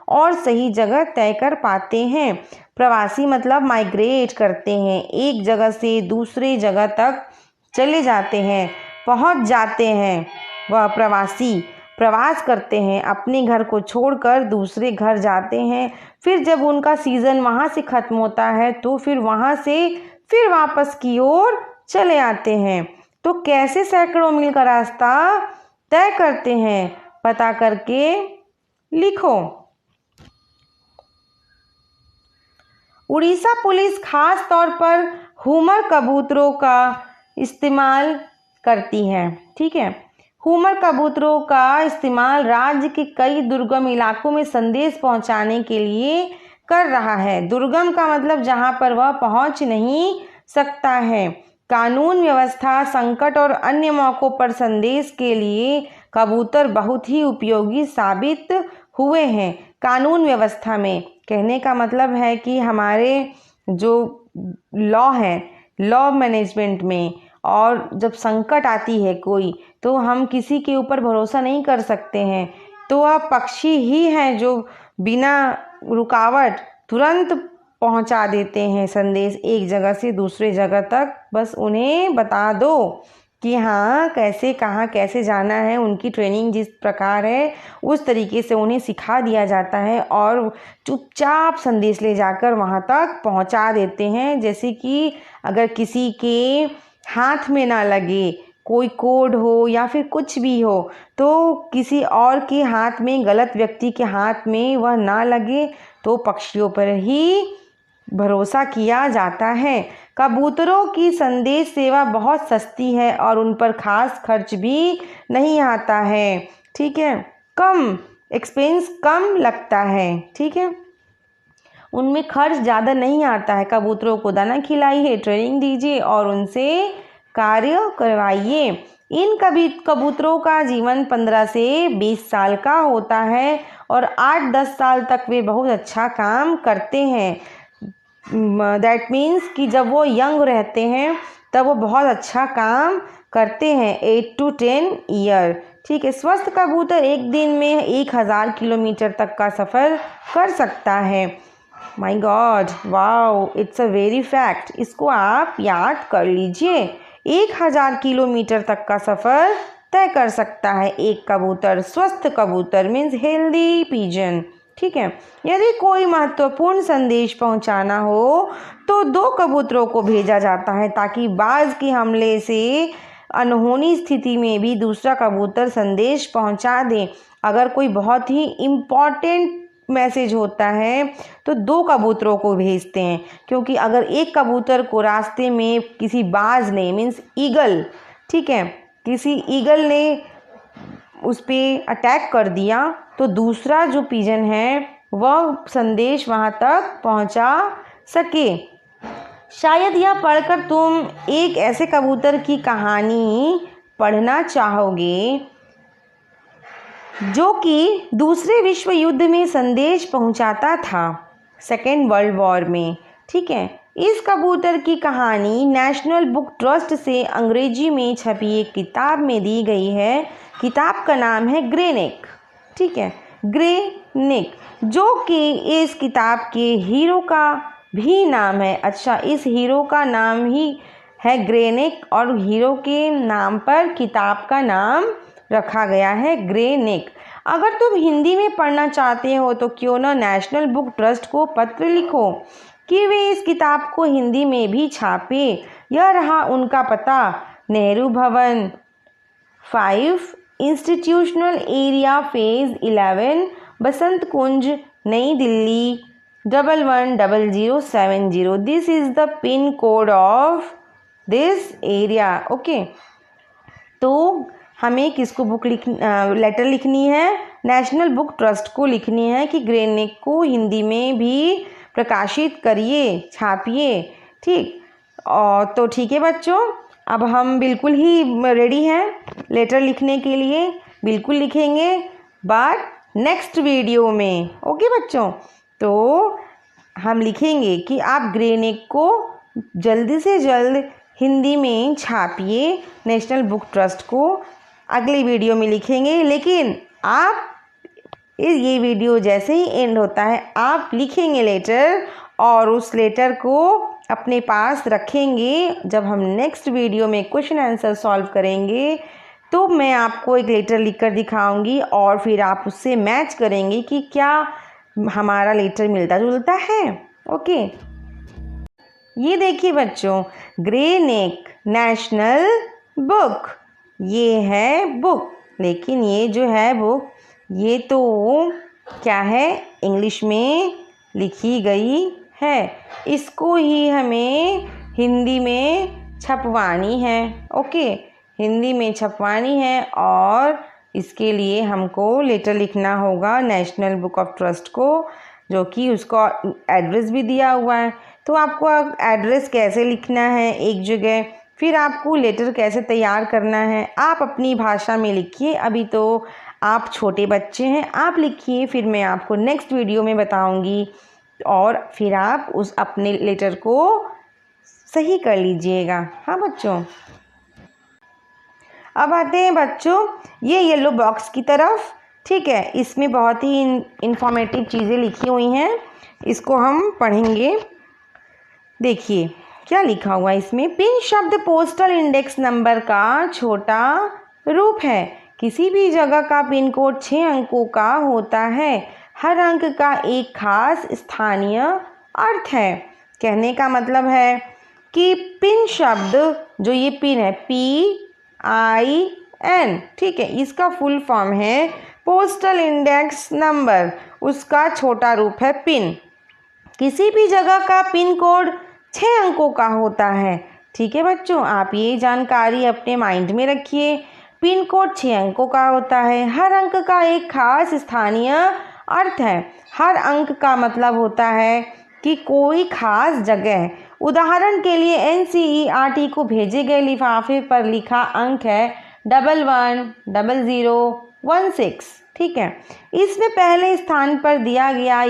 [SPEAKER 1] और सही जगह तय कर पाते हैं। प्रवासी मतलब माइग्रेट करते हैं, एक जगह से दूसरे जगह तक चले जाते हैं, पहुंच जाते हैं। वह प्रवासी प्रवास करते हैं, अपने घर को छोड़कर दूसरे घर जाते हैं। फिर जब उनका सीज़न वहाँ से ख़त्म होता है तो फिर वहाँ से फिर वापस की ओर चले आते हैं। तो कैसे सैकड़ों मील का रास्ता तय करते हैं? पता करके लिखो। उड़ीसा पुलिस खास तौर पर हुमर कबूतरों का इस्तेमाल करती है, ठीक है। हुमर कबूतरों का इस्तेमाल राज्य के कई दुर्गम इलाकों में संदेश पहुंचाने के लिए कर रहा है। दुर्गम का मतलब जहां पर वह पहुंच नहीं सकता है। कानून व्यवस्था, संकट और अन्य मौक़ों पर संदेश के लिए कबूतर बहुत ही उपयोगी साबित हुए हैं। कानून व्यवस्था में कहने का मतलब है कि हमारे जो लॉ है, लॉ मैनेजमेंट में, और जब संकट आती है कोई, तो हम किसी के ऊपर भरोसा नहीं कर सकते हैं। तो वह पक्षी ही हैं जो बिना रुकावट तुरंत पहुंचा देते हैं संदेश एक जगह से दूसरे जगह तक। बस उन्हें बता दो कि हाँ कैसे, कहाँ कैसे जाना है। उनकी ट्रेनिंग जिस प्रकार है उस तरीके से उन्हें सिखा दिया जाता है और चुपचाप संदेश ले जाकर वहाँ तक पहुँचा देते हैं। जैसे कि अगर किसी के हाथ में ना लगे, कोई कोड हो या फिर कुछ भी हो, तो किसी और के हाथ में, गलत व्यक्ति के हाथ में वह ना लगे, तो पक्षियों पर ही भरोसा किया जाता है। कबूतरों की संदेश सेवा बहुत सस्ती है और उन पर खास खर्च भी नहीं आता है, ठीक है, कम एक्सपेंस कम लगता है, ठीक है, उनमें खर्च ज़्यादा नहीं आता है। कबूतरों को दाना खिलाइए, ट्रेनिंग दीजिए और उनसे कार्य करवाइए। इन कबूतरों का जीवन 15 से 20 साल का होता है और 8-10 साल तक वे बहुत अच्छा काम करते हैं। दैट मीन्स कि जब वो यंग रहते हैं तब वो बहुत अच्छा काम करते हैं, 8 to 10 ईयर, ठीक है। स्वस्थ कबूतर एक दिन में 1000 किलोमीटर तक का सफ़र कर सकता है। My God, wow, it's a very fact. इसको आप याद कर लीजिए। 1000 किलोमीटर तक का सफ़र तय कर सकता है एक कबूतर। स्वस्थ कबूतर मीन्स हेल्दी पिजन, ठीक है। यदि कोई महत्वपूर्ण संदेश पहुंचाना हो तो 2 कबूतरों को भेजा जाता है ताकि बाज के हमले से अनहोनी स्थिति में भी दूसरा कबूतर संदेश पहुंचा दे। अगर कोई बहुत ही इम्पॉर्टेंट मैसेज होता है तो 2 कबूतरों को भेजते हैं, क्योंकि अगर एक कबूतर को रास्ते में किसी बाज ने, मीन्स ईगल, ठीक है, किसी ईगल ने उस पर अटैक कर दिया तो दूसरा जो पिजन है वह संदेश वहाँ तक पहुँचा सके। शायद यह पढ़कर तुम एक ऐसे कबूतर की कहानी पढ़ना चाहोगे जो कि दूसरे विश्व युद्ध में संदेश पहुंचाता था, सेकेंड वर्ल्ड वॉर में, ठीक है। इस कबूतर की कहानी नेशनल बुक ट्रस्ट से अंग्रेजी में छपी एक किताब में दी गई है। किताब का नाम है ग्रे नेक, ठीक है, ग्रे नेक, जो कि इस किताब के हीरो का भी नाम है। अच्छा, इस हीरो का नाम ही है ग्रेनेक और हीरो के नाम पर किताब का नाम रखा गया है ग्रेनेक। अगर तुम हिंदी में पढ़ना चाहते हो तो क्यों ना नेशनल बुक ट्रस्ट को पत्र लिखो कि वे इस किताब को हिंदी में भी छापे। यह रहा उनका पता, नेहरू भवन 5, इंस्टीट्यूशनल एरिया फेज़ 11, बसंत कुंज, नई Delhi 110070। This is the pin code of this area. Okay, तो हमें किसको लेटर लिखनी है? नेशनल बुक ट्रस्ट को लिखनी है कि ग्रेनेक को हिंदी में भी प्रकाशित करिए, छापिए। ठीक, और तो ठीक है बच्चों, अब हम बिल्कुल ही रेडी हैं लेटर लिखने के लिए, बिल्कुल लिखेंगे बट नेक्स्ट वीडियो में। ओके बच्चों, तो हम लिखेंगे कि आप ग्रेनेक को जल्दी से जल्द हिंदी में छापिए, नेशनल बुक ट्रस्ट को अगली वीडियो में लिखेंगे। लेकिन आप ये वीडियो जैसे ही एंड होता है आप लिखेंगे लेटर और उस लेटर को अपने पास रखेंगे। जब हम नेक्स्ट वीडियो में क्वेश्चन आंसर सॉल्व करेंगे तो मैं आपको एक लेटर लिखकर दिखाऊंगी और फिर आप उससे मैच करेंगे कि क्या हमारा लेटर मिलता जुलता है। ओके, ये देखिए बच्चों, ग्रेनेक नेशनल बुक, ये है बुक। लेकिन ये जो है बुक, ये तो क्या है, इंग्लिश में लिखी गई है। इसको ही हमें हिंदी में छपवानी है। ओके, हिंदी में छपवानी है और इसके लिए हमको लेटर लिखना होगा नेशनल बुक ऑफ ट्रस्ट को, जो कि उसका एड्रेस भी दिया हुआ है। तो आपको एड्रेस कैसे लिखना है एक जगह, फिर आपको लेटर कैसे तैयार करना है, आप अपनी भाषा में लिखिए। अभी तो आप छोटे बच्चे हैं, आप लिखिए, फिर मैं आपको नेक्स्ट वीडियो में बताऊंगी और फिर आप उस अपने लेटर को सही कर लीजिएगा। हाँ बच्चों, अब आते हैं बच्चों ये येलो बॉक्स की तरफ। ठीक है, इसमें बहुत ही इंफॉर्मेटिव चीज़ें लिखी हुई हैं, इसको हम पढ़ेंगे। देखिए क्या लिखा हुआ है इसमें। पिन शब्द पोस्टल इंडेक्स नंबर का छोटा रूप है। किसी भी जगह का पिन कोड 6 अंकों का होता है। हर अंक का एक खास स्थानीय अर्थ है। कहने का मतलब है कि पिन शब्द, जो ये पिन है PIN, ठीक है, इसका फुल फॉर्म है पोस्टल इंडेक्स नंबर, उसका छोटा रूप है पिन। किसी भी जगह का पिन कोड 6 अंकों का होता है। ठीक है बच्चों, आप ये जानकारी अपने माइंड में रखिए। पिन कोड 6 अंकों का होता है। हर अंक का एक खास स्थानीय अर्थ है। हर अंक का मतलब होता है कि कोई खास जगह। उदाहरण के लिए NCERT को भेजे गए लिफाफे पर लिखा अंक है 110016। ठीक है, इसमें पहले स्थान पर दिया गया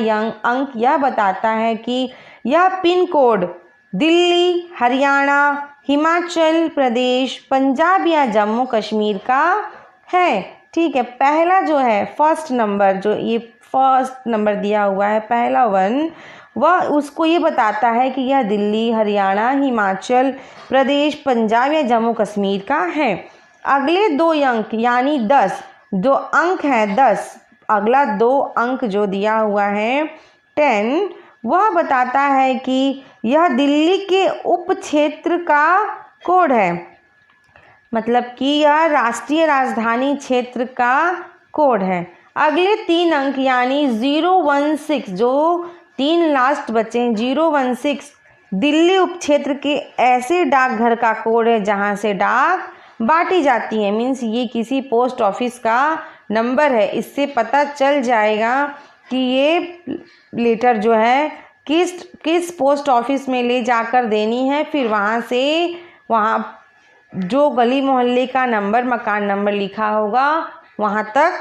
[SPEAKER 1] अंक यह बताता है कि यह पिन कोड दिल्ली, हरियाणा, हिमाचल प्रदेश, पंजाब या जम्मू कश्मीर का है। ठीक है, पहला जो है फर्स्ट नंबर, जो ये फर्स्ट नंबर दिया हुआ है पहला 1, वह उसको ये बताता है कि यह दिल्ली, हरियाणा, हिमाचल प्रदेश, पंजाब या जम्मू कश्मीर का है। अगले 2 अंक यानी 10, जो अंक है 10, अगला 2 अंक जो दिया हुआ है 10, वह बताता है कि यह दिल्ली के उप क्षेत्र का कोड है। मतलब कि यह राष्ट्रीय राजधानी क्षेत्र का कोड है। अगले 3 अंक यानी 016, जो 3 लास्ट बचे हैं 016, दिल्ली उप क्षेत्र के ऐसे डाकघर का कोड है जहां से डाक बांटी जाती है। मीन्स ये किसी पोस्ट ऑफिस का नंबर है। इससे पता चल जाएगा कि ये लेटर जो है किस पोस्ट ऑफिस में ले जाकर देनी है। फिर वहाँ जो गली मोहल्ले का नंबर, मकान नंबर लिखा होगा वहाँ तक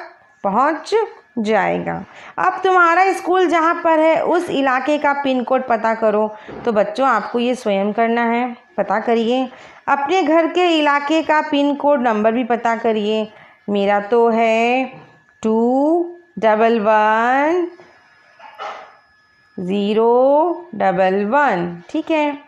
[SPEAKER 1] पहुँच जाएगा। अब तुम्हारा स्कूल जहाँ पर है उस इलाके का पिन कोड पता करो। तो बच्चों आपको ये स्वयं करना है, पता करिए। अपने घर के इलाके का पिन कोड नंबर भी पता करिए। मेरा तो है 211011। ठीक है,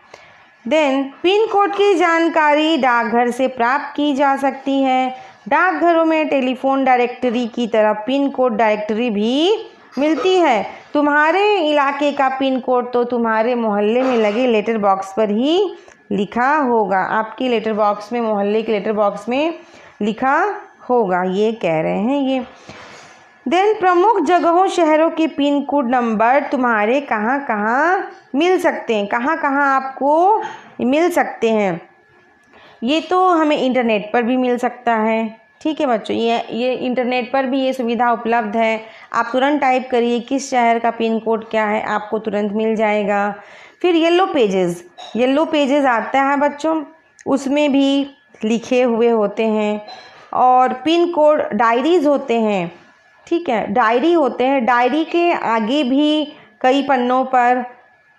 [SPEAKER 1] देन पिन कोड की जानकारी डाकघर से प्राप्त की जा सकती है। डाकघरों में टेलीफोन डायरेक्टरी की तरह पिन कोड डायरेक्टरी भी मिलती है। तुम्हारे इलाके का पिन कोड तो तुम्हारे मोहल्ले में लगे लेटर बॉक्स पर ही लिखा होगा। आपके लेटर बॉक्स में, मोहल्ले के लेटर बॉक्स में लिखा होगा, ये कह रहे हैं ये। देन प्रमुख जगहों, शहरों के पिन कोड नंबर तुम्हारे कहाँ कहाँ मिल सकते हैं, कहाँ कहाँ आपको मिल सकते हैं। ये तो हमें इंटरनेट पर भी मिल सकता है। ठीक है बच्चों, ये इंटरनेट पर भी ये सुविधा उपलब्ध है। आप तुरंत टाइप करिए किस शहर का पिन कोड क्या है, आपको तुरंत मिल जाएगा। फिर येलो पेजेस आता है बच्चों, उसमें भी लिखे हुए होते हैं। और पिन कोड डायरीज होते हैं, ठीक है, डायरी होते हैं। डायरी के आगे भी कई पन्नों पर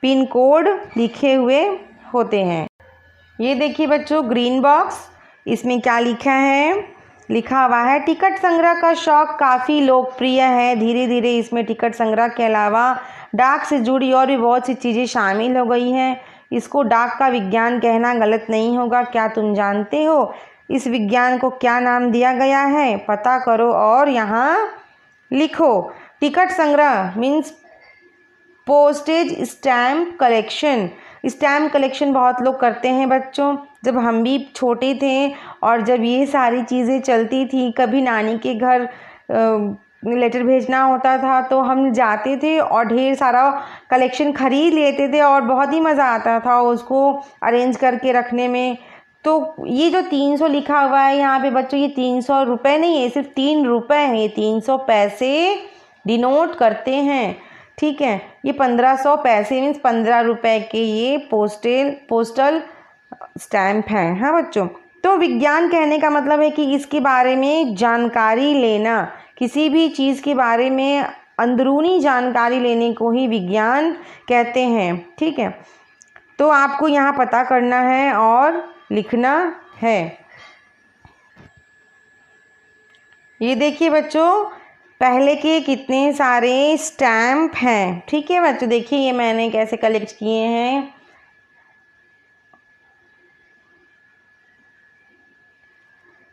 [SPEAKER 1] पिन कोड लिखे हुए होते हैं। ये देखिए बच्चों ग्रीन बॉक्स, इसमें क्या लिखा है, लिखा हुआ है टिकट संग्रह का शौक काफ़ी लोकप्रिय है। धीरे धीरे इसमें टिकट संग्रह के अलावा डाक से जुड़ी और भी बहुत सी चीज़ें शामिल हो गई हैं। इसको डाक का विज्ञान कहना गलत नहीं होगा। क्या तुम जानते हो इस विज्ञान को क्या नाम दिया गया है? पता करो और यहाँ लिखो। टिकट संग्रह means postage stamp collection. Stamp collection बहुत लोग करते हैं बच्चों। जब हम भी छोटे थे और जब ये सारी चीज़ें चलती थी, कभी नानी के घर लेटर भेजना होता था तो हम जाते थे और ढेर सारा कलेक्शन खरीद लेते थे और बहुत ही मज़ा आता था उसको अरेंज करके रखने में। तो ये जो 300 लिखा हुआ है यहाँ पे बच्चों, ये 300 रुपये नहीं है, सिर्फ 3 रुपये हैं। ये 300 पैसे डिनोट करते हैं, ठीक है। ये 1500 पैसे मीन्स 15 रुपये के ये पोस्टल स्टैम्प हैं। हाँ बच्चों, तो विज्ञान कहने का मतलब है कि इसके बारे में जानकारी लेना, किसी भी चीज़ के बारे में अंदरूनी जानकारी लेने को ही विज्ञान कहते हैं, ठीक है। तो आपको यहाँ पता करना है और लिखना है। ये देखिए बच्चों पहले के कितने सारे स्टैम्प हैं, ठीक है बच्चों। देखिए ये मैंने कैसे कलेक्ट किए हैं।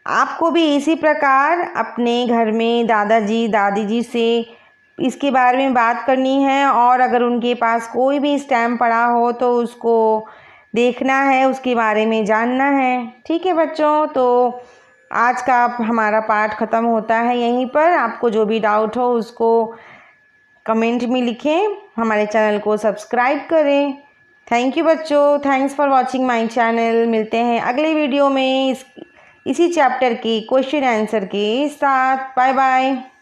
[SPEAKER 1] आपको भी इसी प्रकार अपने घर में दादाजी दादी जी से इसके बारे में बात करनी है और अगर उनके पास कोई भी स्टैम्प पड़ा हो तो उसको देखना है, उसके बारे में जानना है, ठीक है बच्चों। तो आज का हमारा पाठ ख़त्म होता है यहीं पर। आपको जो भी डाउट हो उसको कमेंट में लिखें, हमारे चैनल को सब्सक्राइब करें। थैंक यू बच्चों, thanks for watching my channel. मिलते हैं अगले वीडियो में इसी चैप्टर के क्वेश्चन आंसर के साथ। Bye bye.